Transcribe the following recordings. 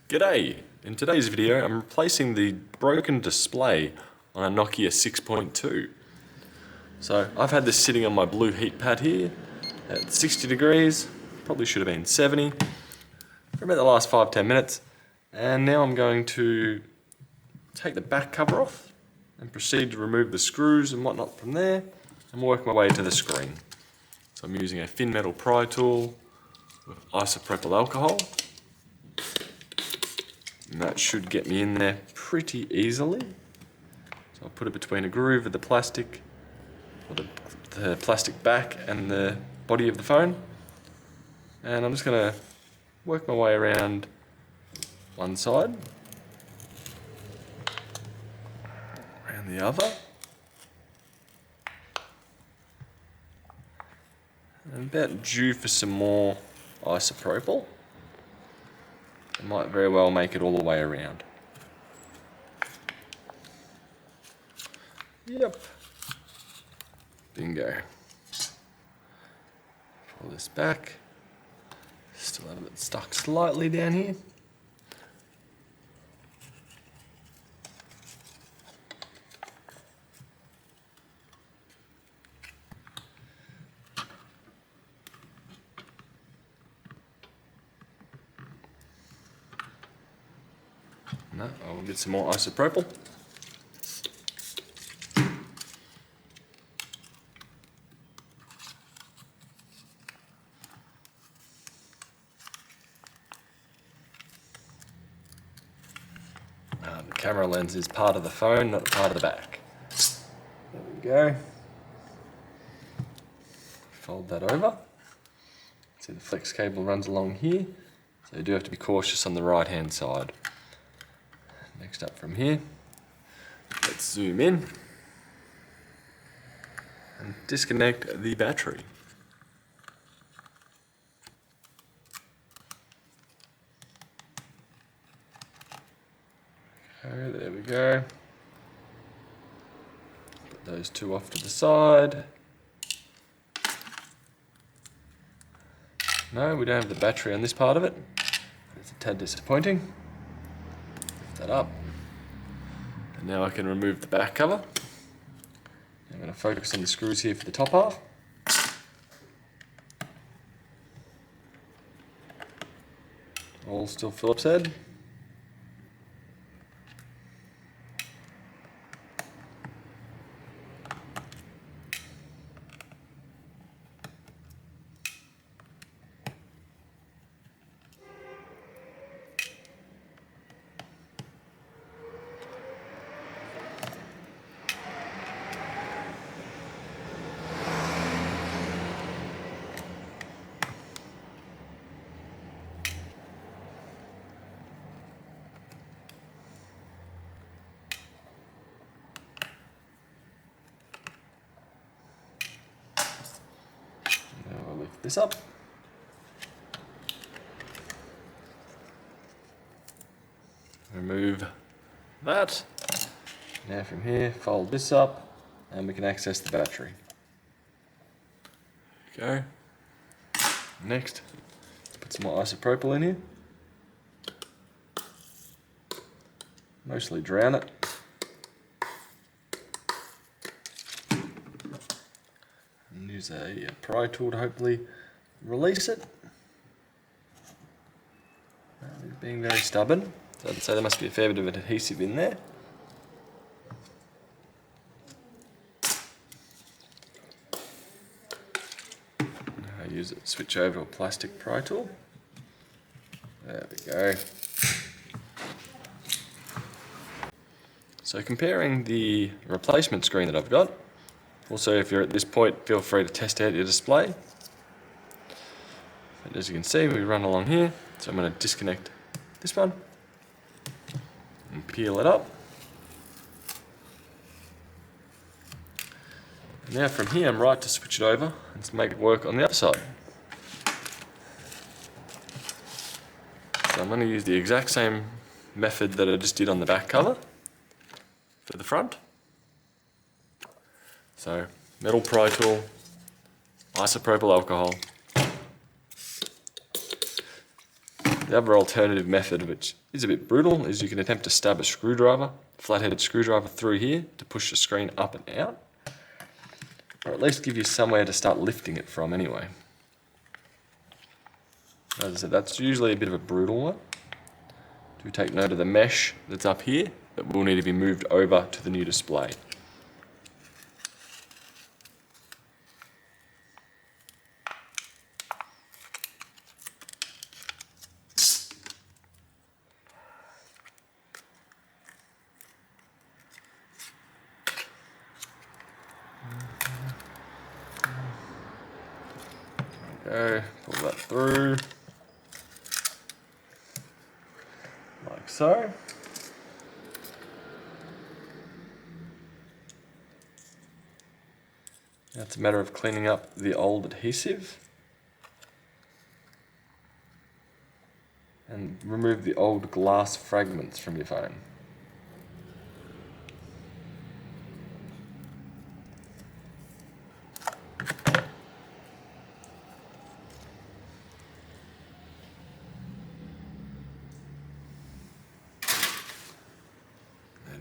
G'day! In today's video I'm replacing the broken display on a Nokia 6.2. So I've had this sitting on my blue heat pad here at 60 degrees, probably should have been 70, for about the last 5-10 minutes, and now I'm going to take the back cover off and proceed to remove the screws and whatnot from there and work my way to the screen. So I'm using a thin metal pry tool with isopropyl alcohol. And that should get me in there pretty easily. So I'll put it between a groove of the plastic, or the plastic back and the body of the phone. And I'm just going to work my way around one side, around the other. I'm about due for some more isopropyl. It might very well make it all the way around. Yep. Bingo. Pull this back. Still have it stuck slightly down here. No, I'll get some more isopropyl. The camera lens is part of the phone, not part of the back. There we go. Fold that over. See, the flex cable runs along here, so you do have to be cautious on the right hand side. Next up from here, let's zoom in and disconnect the battery. Okay, there we go. Put those two off to the side. No, we don't have the battery on this part of it. It's a tad disappointing. Lift that up. And now I can remove the back cover. I'm going to focus on the screws here for the top half. All still Phillips head. Lift this up. Remove that. Now from here, fold this up and we can access the battery. Okay. Next, put some more isopropyl in here. Mostly drown it. And use a pry tool to hopefully release it. It's being very stubborn, so I'd say there must be a fair bit of adhesive in there. Now I use it, switch over to a plastic pry tool. There we go. So comparing the replacement screen that I've got, also if you're at this point, feel free to test out your display. But as you can see, we run along here, so I'm going to disconnect this one and peel it up. And now from here I'm right to switch it over and to make it work on the other side. So I'm going to use the exact same method that I just did on the back cover for the front. So metal pry tool, isopropyl alcohol, The other alternative method, which is a bit brutal, is you can attempt to stab a screwdriver, flat-headed screwdriver through here to push the screen up and out, or at least give you somewhere to start lifting it from anyway. As I said, that's usually a bit of a brutal one. Do take note of the mesh that's up here that will need to be moved over to the new display. Go, pull that through, like so. Now it's a matter of cleaning up the old adhesive and remove the old glass fragments from your phone.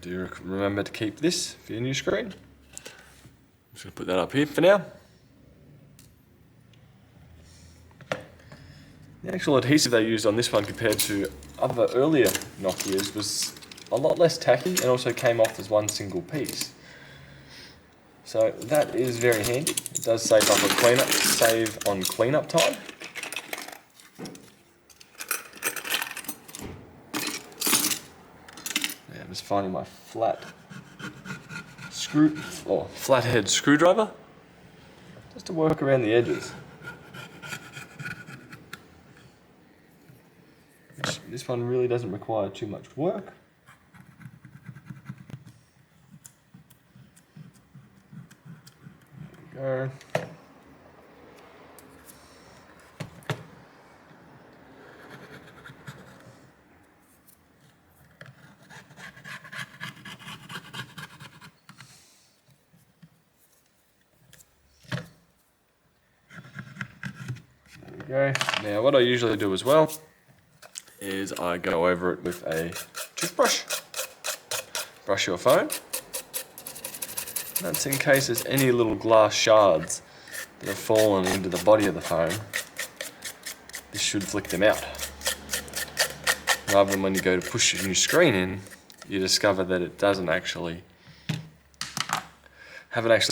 Do remember to keep this for your new screen. I'm just going to put that up here for now. The actual adhesive they used on this one compared to other earlier Nokias was a lot less tacky and also came off as one single piece. So that is very handy. It does save on cleanup time. I'm just finding my flathead screwdriver just to work around the edges. This one really doesn't require too much work. There we go. Go. Now what I usually do as well is I go over it with a toothbrush, brush your phone. That's in case there's any little glass shards that have fallen into the body of the phone. This should flick them out. Rather than when you go to push your new screen in, you discover that it haven't actually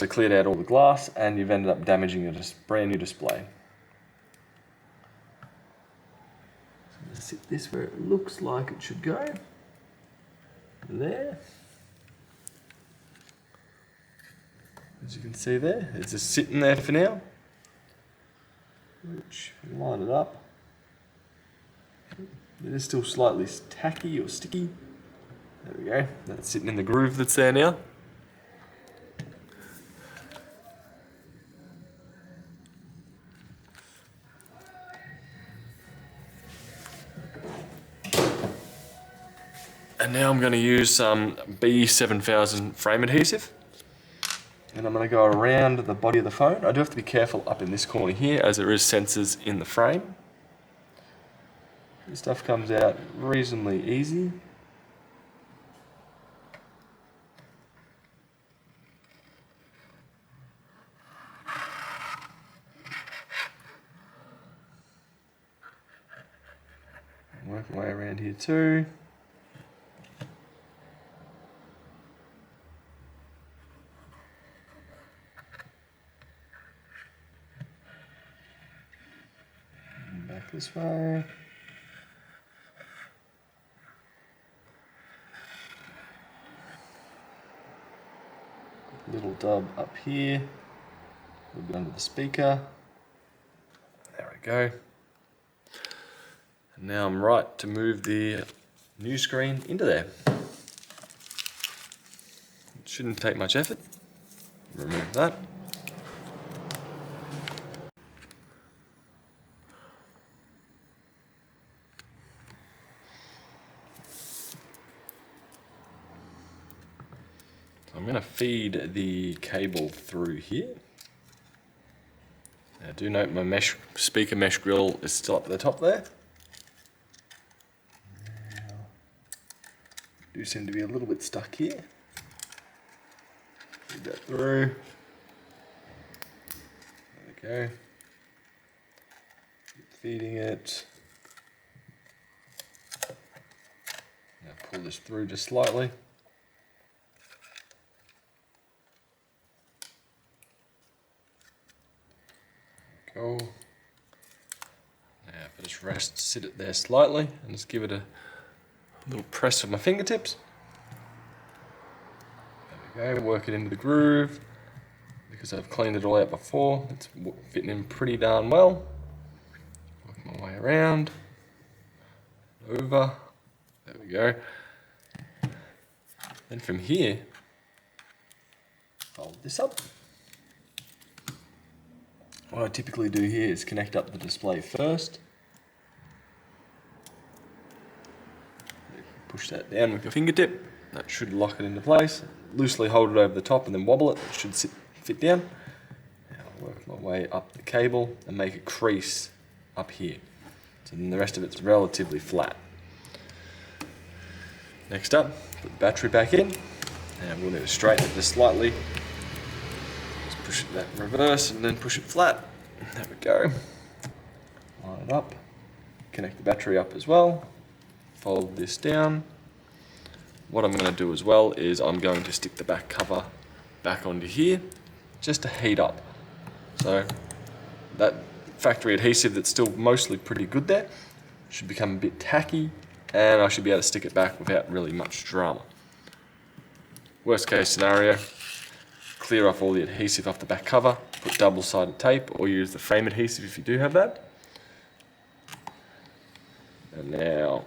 cleared out all the glass and you've ended up damaging your brand new display. Sit this where it looks like it should go. There. As you can see there, it's just sitting there for now. Which, line it up. It is still slightly tacky or sticky. There we go. That's sitting in the groove that's there now. And now I'm going to use some B7000 frame adhesive. And I'm going to go around the body of the phone. I do have to be careful up in this corner here as there is sensors in the frame. This stuff comes out reasonably easy. Work my way around here too. Back this way. Little dub up here, a little bit under the speaker. There we go. And now I'm right to move the new screen into there. It shouldn't take much effort. Remove that. I'm going to feed the cable through here. Now do note my speaker mesh grill is still up at the top there. do seem to be a little bit stuck here. Feed that through. There we go. Keep feeding it. Now pull this through just slightly. Go. Now if I just sit it there slightly and just give it a little press with my fingertips. There we go, work it into the groove. Because I've cleaned it all out before, it's fitting in pretty darn well. Work my way around, over, there we go. Then from here, fold this up. What I typically do here is connect up the display first. Push that down with your fingertip. That should lock it into place. Loosely hold it over the top and then wobble it. It should fit down. Now I'll work my way up the cable and make a crease up here. So then the rest of it's relatively flat. Next up, put the battery back in. And we'll need to straighten it just slightly. Just push it that in reverse and then push it flat. There we go. Line it up. Connect the battery up as well. Fold this down. What I'm going to do as well is I'm going to stick the back cover back onto here just to heat up. So that factory adhesive that's still mostly pretty good there should become a bit tacky and I should be able to stick it back without really much drama. Worst case scenario, clear off all the adhesive off the back cover, put double-sided tape or use the frame adhesive if you do have that. And now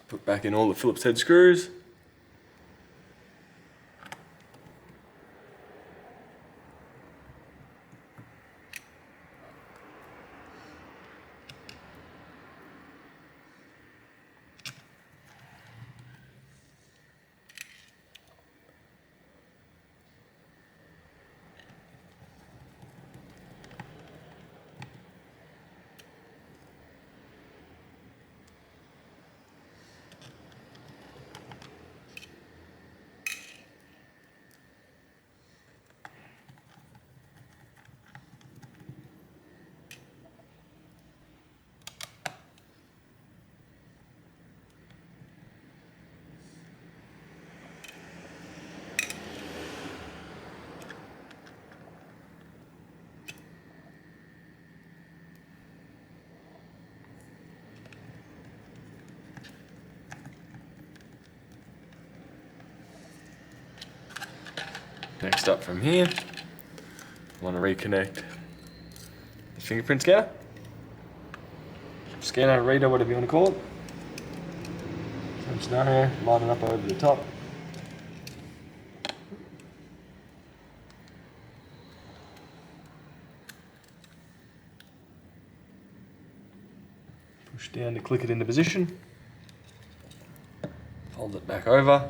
put back in all the Phillips head screws. Next up from here, I want to reconnect the fingerprint scanner, reader, whatever you want to call it. Same scenario, line it up over the top. Push down to click it into position. Fold it back over.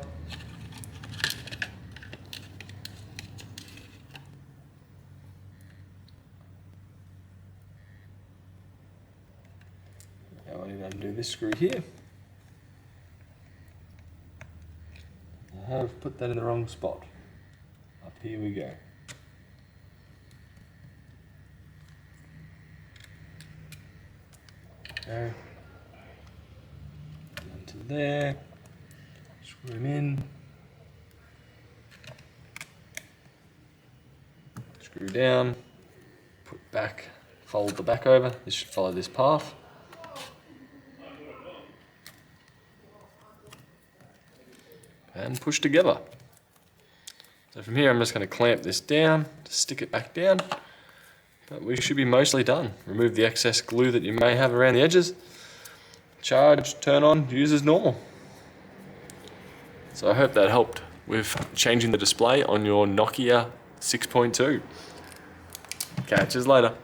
Now I need to undo this screw here. I have put that in the wrong spot. Up here we go. Okay. Down to there. Screw them in. Screw down. Put back. Fold the back over. This should follow this path. And push together. So from here I'm just going to clamp this down, stick it back down, but we should be mostly done. Remove the excess glue that you may have around the edges, charge, turn on, use as normal. So I hope that helped with changing the display on your Nokia 6.2. Catch us later.